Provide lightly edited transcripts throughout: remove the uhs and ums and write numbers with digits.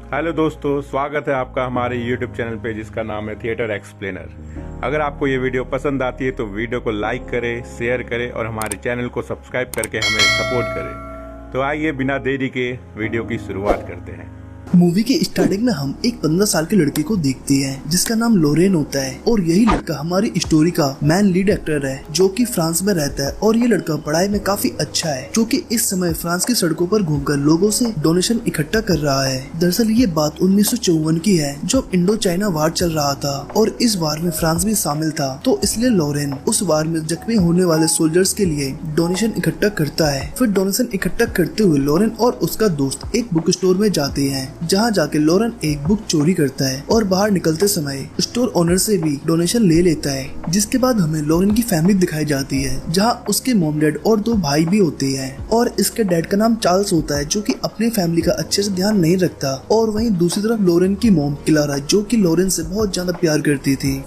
Hello दोस्तों, स्वागत है आपका हमारे YouTube चैनल पे जिसका नाम है थिएटर एक्सप्लेनर। अगर आपको ये वीडियो पसंद आती है तो वीडियो को लाइक करें, शेयर करें और हमारे चैनल को सब्सक्राइब करके हमें सपोर्ट करें। तो आइए बिना देरी के वीडियो की शुरुआत करते हैं। मूवी के स्टार्टिंग में हम एक 15 साल के लड़के को देखते हैं जिसका नाम लोरेन होता है और यही लड़का हमारी स्टोरी का मैन लीड एक्टर है जो कि फ्रांस में रहता है। और ये लड़का पढ़ाई में काफी अच्छा है जो कि इस समय फ्रांस की सड़कों पर घूमकर लोगों से डोनेशन इकट्ठा कर रहा है। दरअसल ये बात 1954 की है जब इंडो चाइना वार चल रहा था और इस वार में फ्रांस भी शामिल था, तो इसलिए लोरेन उस वार में जख्मी होने वाले सोल्जर्स के लिए डोनेशन इकट्ठा करता है। फिर डोनेशन इकट्ठा करते हुए लोरेन और उसका दोस्त एक बुक स्टोर में जाते हैं जहाँ जाके लोरेन एक बुक चोरी करता है और बाहर निकलते समय स्टोर ओनर से भी डोनेशन ले लेता है। जिसके बाद हमें लोरेन की फैमिली दिखाई जाती है जहाँ उसके मॉम डैड और 2 भाई भी होते हैं और इसके डैड का नाम चार्ल्स होता है जो कि अपने फैमिली का अच्छे से ध्यान नहीं रखता। और वहीं दूसरी तरफ लोरेन की मॉम क्लारा जो कि लोरेन से बहुत ज्यादा प्यार करती थी।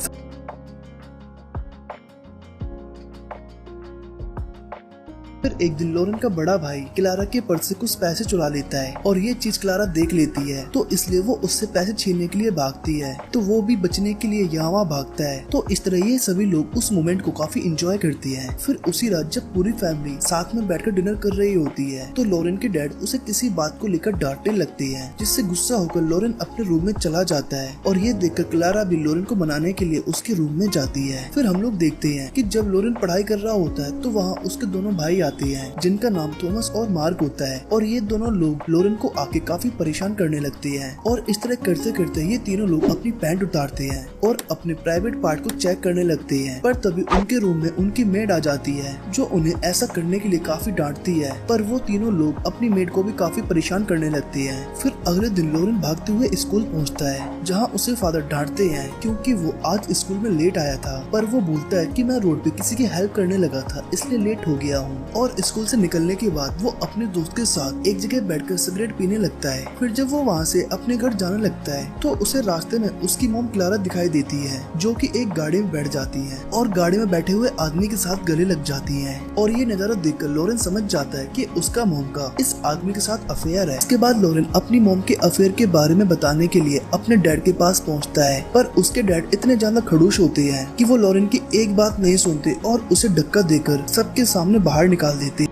फिर एक दिन लोरेन का बड़ा भाई क्लारा के पर्स से कुछ पैसे चुरा लेता है और ये चीज क्लारा देख लेती है, तो इसलिए वो उससे पैसे छीनने के लिए भागती है। तो वो भी बचने के लिए यहाँ वहाँ भागता है। तो इस तरह ये सभी लोग उस मोमेंट को काफी एंजॉय करती हैं। फिर उसी रात जब पूरी फैमिली साथ में बैठकर डिनर कर रही होती है तो लोरेन के डैड उसे किसी बात को लेकर डांटने लगती है, जिससे गुस्सा होकर लोरेन अपने रूम में चला जाता है। और ये देखकर क्लारा भी लोरेन को मनाने के लिए उसके रूम में जाती है। फिर हम लोग देखते हैं कि जब लोरेन पढ़ाई कर रहा होता है तो वहाँ उसके दोनों भाई हैं जिनका नाम थॉमस और मार्क होता है। और ये दोनों लोग लोरेन को आके काफी परेशान करने लगते हैं और इस तरह करते करते ये तीनों लोग अपनी पैंट उतारते हैं और अपने प्राइवेट पार्ट को चेक करने लगते हैं। पर तभी उनके रूम में उनकी मेड आ जाती है जो उन्हें ऐसा करने के लिए काफी डांटती है, पर वो तीनों लोग अपनी मेड को भी काफी परेशान करने लगते हैं। फिर अगले दिन लोरेन भागते हुए स्कूल पहुँचता है जहाँ उसे फादर डांटते हैं क्योंकि वो आज स्कूल में लेट आया था, पर वो बोलता है कि मैं रोड पे किसी की हेल्प करने लगा था इसलिए लेट हो गया हूँ। और स्कूल से निकलने के बाद वो अपने दोस्त के साथ एक जगह बैठकर सिगरेट पीने लगता है। फिर जब वो वहाँ से अपने घर जाने लगता है तो उसे रास्ते में उसकी मॉम क्लारा दिखाई देती है जो कि एक गाड़ी में बैठ जाती है और गाड़ी में बैठे हुए आदमी के साथ गले लग जाती है। और ये नजारा देखकर लोरेन समझ जाता है कि उसका मॉम का इस आदमी के साथ अफेयर है। इसके बाद लोरेन अपनी मॉम के अफेयर के बारे में बताने के लिए अपने डैड के पास पहुँचता है, पर उसके डैड इतने ज्यादा खड़ूस होते हैं कि वो लोरेन की एक बात नहीं सुनते और उसे धक्का देकर सबके सामने बाहर निकाल देते।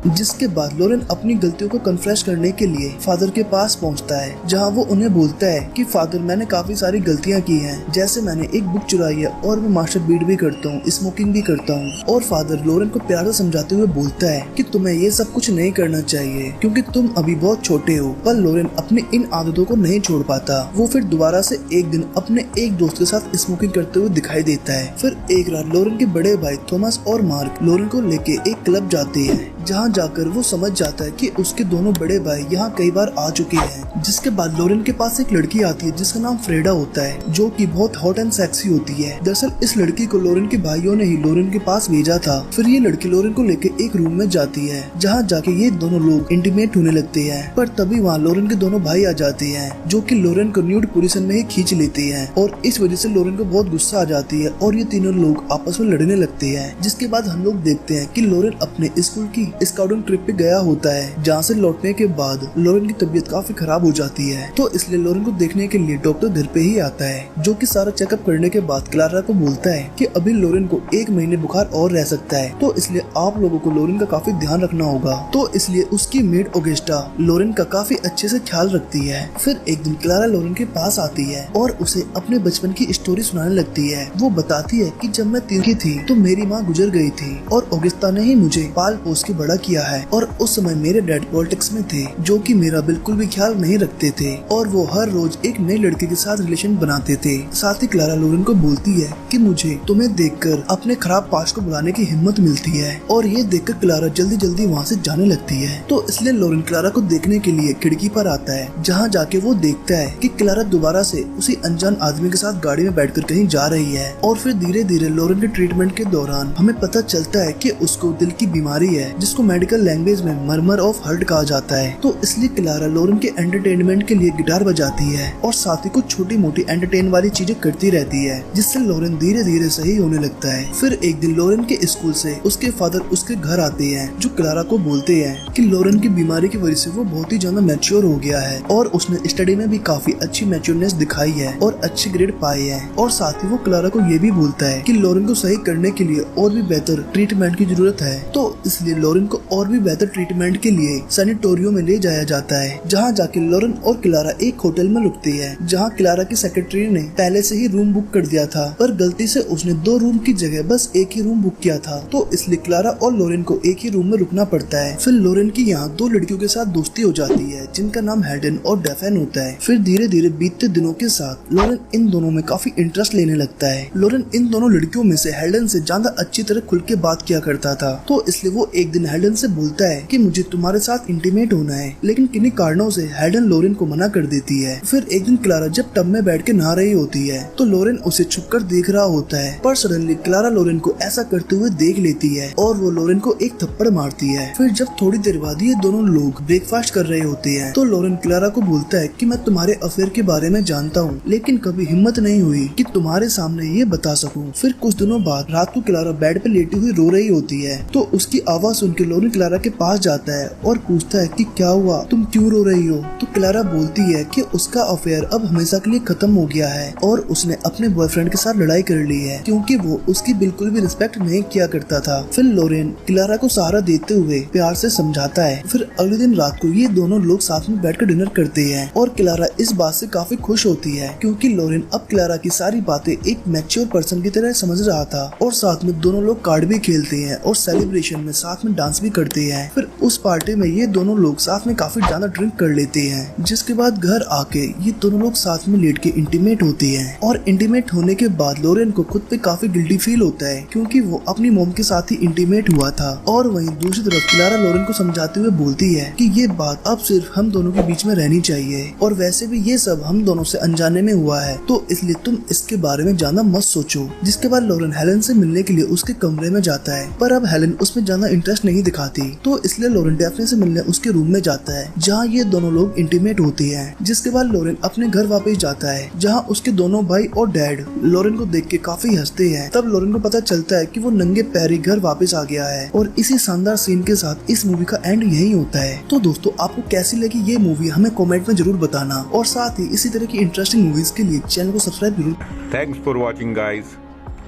जिसके बाद लोरेन अपनी गलतियों को कन्फेस करने के लिए फादर के पास पहुंचता है जहां वो उन्हें बोलता है कि फादर मैंने काफी सारी गलतियां की हैं, जैसे मैंने एक बुक चुराई है और मैं मास्टरबीट भी करता हूँ, स्मोकिंग भी करता हूँ। और फादर लोरेन को प्यार से समझाते हुए बोलता है कि तुम्हें ये सब कुछ नहीं करना चाहिए क्योंकि तुम अभी बहुत छोटे हो। पर लोरेन अपनी इन आदतों को नहीं छोड़ पाता। वो फिर दोबारा से एक दिन अपने एक दोस्त के साथ स्मोकिंग करते हुए दिखाई देता है। फिर एक रात लोरेन के बड़े भाई थॉमस और मार्क लोरेन को लेके एक क्लब जाते हैं जहाँ जाकर वो समझ जाता है कि उसके दोनों बड़े भाई यहाँ कई बार आ चुके हैं। जिसके बाद लोरेन के पास एक लड़की आती है जिसका नाम फ्रेडा होता है जो कि बहुत हॉट एंड सेक्सी होती है। दरअसल इस लड़की को लोरेन के भाइयों ने ही लोरेन के पास भेजा था। फिर ये लड़की लोरेन को लेके एक रूम में जाती है जहाँ जाके ये दोनों लोग इंटीमेट होने लगते हैं। पर तभी वहाँ लोरेन के दोनों भाई आ जाते हैं जो कि लोरेन को न्यूड पोजीशन में ही खींच लेते हैं और इस वजह से लोरेन को बहुत गुस्सा आ जाती है और ये तीनों लोग आपस में लड़ने लगते हैं। जिसके बाद हम लोग देखते हैं कि लोरेन अपने स्कूल की स्काउटिंग ट्रिप पे गया होता है जहाँ से लौटने के बाद लोरेन की तबीयत काफी खराब हो जाती है, तो इसलिए लोरेन को देखने के लिए डॉक्टर घर पे ही आता है जो कि सारा चेकअप करने के बाद क्लारा को बोलता है कि अभी लोरेन को 1 महीने बुखार और रह सकता है, तो इसलिए आप लोगों को लोरेन का काफी ध्यान रखना होगा। तो इसलिए उसकी मेड ऑगस्टा लोरेन का काफी अच्छे से ख्याल रखती है। फिर एक दिन क्लारा लोरेन के पास आती है और उसे अपने बचपन की स्टोरी सुनाने लगती है। वो बताती है कि जब मैं 3 की थी तो मेरी माँ गुजर गई थी और ऑगस्टा ने ही मुझे पाल पोस के बड़ा किया है और उस समय मेरे डैड पॉलिटिक्स में थे जो कि मेरा बिल्कुल भी ख्याल नहीं रखते थे और वो हर रोज एक नए लड़के के साथ रिलेशन बनाते थे। साथ ही क्लारा लोरेन को बोलती है कि मुझे तुम्हें देखकर अपने खराब पास्ट को बुलाने की हिम्मत मिलती है और ये देखकर क्लारा जल्दी जल्दी वहाँ से जाने लगती है। तो इसलिए लोरेन क्लारा को देखने के लिए खिड़की पर आता है जहाँ जाके वो देखता है कि क्लारा दोबारा से उसी अनजान आदमी के साथ गाड़ी में बैठकर कहीं जा रही है। और फिर धीरे धीरे लोरेन के ट्रीटमेंट के दौरान हमें पता चलता है कि उसको दिल की बीमारी है जिस जिसको मेडिकल लैंग्वेज में मर्मर ऑफ हर्ट कहा जाता है। तो इसलिए क्लारा लोरेन के एंटरटेनमेंट के लिए गिटार बजाती है और साथ ही कुछ छोटी मोटी एंटरटेन वाली चीजें करती रहती है, जिससे लोरेन धीरे धीरे सही होने लगता है। फिर एक दिन लोरेन के स्कूल से उसके फादर उसके घर आते हैं, जो क्लारा को बोलते हैं कि लोरेन की बीमारी की वजह से वो बहुत ही ज्यादा मैच्योर हो गया है और उसने स्टडी में भी काफी अच्छी मैच्योरनेस दिखाई है और अच्छे ग्रेड पाए हैं। और साथ ही वो क्लारा को ये भी बोलता है कि लोरेन को सही करने के लिए और भी बेहतर ट्रीटमेंट की जरूरत है। तो इसलिए लोरेन को और भी बेहतर ट्रीटमेंट के लिए सैनिटोरियम में ले जाया जाता है, जहाँ जाके लोरेन और क्लारा एक होटल में रुकते हैं, जहाँ क्लारा की सेक्रेटरी ने पहले से ही रूम बुक कर दिया था, पर गलती से उसने 2 रूम की जगह बस एक ही रूम बुक किया था। तो इसलिए क्लारा और लोरेन को एक ही रूम में रुकना पड़ता है। फिर लोरेन की यहाँ 2 लड़कियों के साथ दोस्ती हो जाती है, जिनका नाम हेडन और डेफेन होता है। फिर धीरे धीरे बीतते दिनों के साथ लोरेन इन दोनों में काफी इंटरेस्ट लेने लगता है। लोरेन इन दोनों लड़कियों में से हेडन से ज्यादा अच्छी तरह खुल के बात किया करता था। तो इसलिए वो एक दिन हेडन से बोलता है कि मुझे तुम्हारे साथ इंटीमेट होना है, लेकिन किन्हीं कारणों से हेडन लोरेन को मना कर देती है। फिर एक दिन क्लारा जब टब में बैठ के नहा रही होती है, तो लोरेन उसे छुपकर देख रहा होता है, पर सडनली क्लारा लोरेन को ऐसा करते हुए देख लेती है और वो लोरेन को एक थप्पड़ मारती है। फिर जब थोड़ी देर बाद ये दोनों लोग ब्रेकफास्ट कर रहे होते हैं, तो लोरेन क्लारा को बोलता है कि मैं तुम्हारे अफेयर के बारे में जानता हूँ, लेकिन कभी हिम्मत नहीं हुई कि तुम्हारे सामने ये बता सकूं। फिर कुछ दिनों बाद रात को क्लारा बेड पे लेटी हुई रो रही होती है, तो उसकी आवाज सुन के लोरेन क्लारा के पास जाता है और पूछता है कि क्या हुआ, तुम क्यों रो रही हो। तो क्लारा बोलती है कि उसका अफेयर अब हमेशा के लिए खत्म हो गया है और उसने अपने बॉयफ्रेंड के साथ लड़ाई कर ली है, क्योंकि वो उसकी बिल्कुल भी रिस्पेक्ट नहीं किया करता था। फिर लोरेन क्लारा को सहारा देते हुए प्यार से समझाता है। फिर अगले दिन रात को ये दोनों लोग साथ में बैठकर डिनर करते हैं और क्लारा इस बात से काफी खुश होती है, क्योंकि लोरेन अब क्लारा की सारी बातें एक मैच्योर पर्सन की तरह समझ रहा था। और साथ में दोनों लोग कार्ड भी खेलते हैं और सेलिब्रेशन में साथ में डांस भी करते हैं। फिर उस पार्टी में ये दोनों लोग साथ में काफी ज्यादा ड्रिंक कर लेते हैं, जिसके बाद घर आके ये दोनों लोग साथ में लेट के इंटीमेट होते हैं। और इंटीमेट होने के बाद लोरेन को खुद पे काफी गिल्टी फील होता है, क्योंकि वो अपनी मॉम के साथ ही इंटीमेट हुआ था। और वहीं दूसरी तरफ क्लारा लोरेन को समझाते हुए बोलती है कि ये बात अब सिर्फ हम दोनों के बीच में रहनी चाहिए, और वैसे भी ये सब हम दोनों से अनजाने में हुआ है, तो इसलिए तुम इसके बारे में ज्यादा मत सोचो। जिसके बाद लोरेन हेलन से मिलने के लिए उसके कमरे में जाता है, पर अब हेलन उसमें ज्यादा इंटरेस्ट नहीं दिखाती, तो इसलिए लोरेन डेफने से मिलने उसके रूम में जाता है, जहाँ ये दोनों लोग इंटीमेट होते हैं। जिसके बाद लोरेन अपने घर वापस जाता है, जहाँ उसके दोनों भाई और डैड लोरेन को देख के काफी हंसते हैं। तब लोरेन को पता चलता है कि वो नंगे पैरी घर वापस आ गया है। और इसी शानदार सीन के साथ इस मूवी का एंड यही होता है। तो दोस्तों, आपको कैसी लगी ये मूवी हमें कमेंट में जरूर बताना, और साथ ही इसी तरह की इंटरेस्टिंग मूवीज के लिए चैनल को सब्सक्राइब जरूर। Thanks for watching, guys.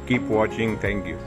Keep watching. Thank you.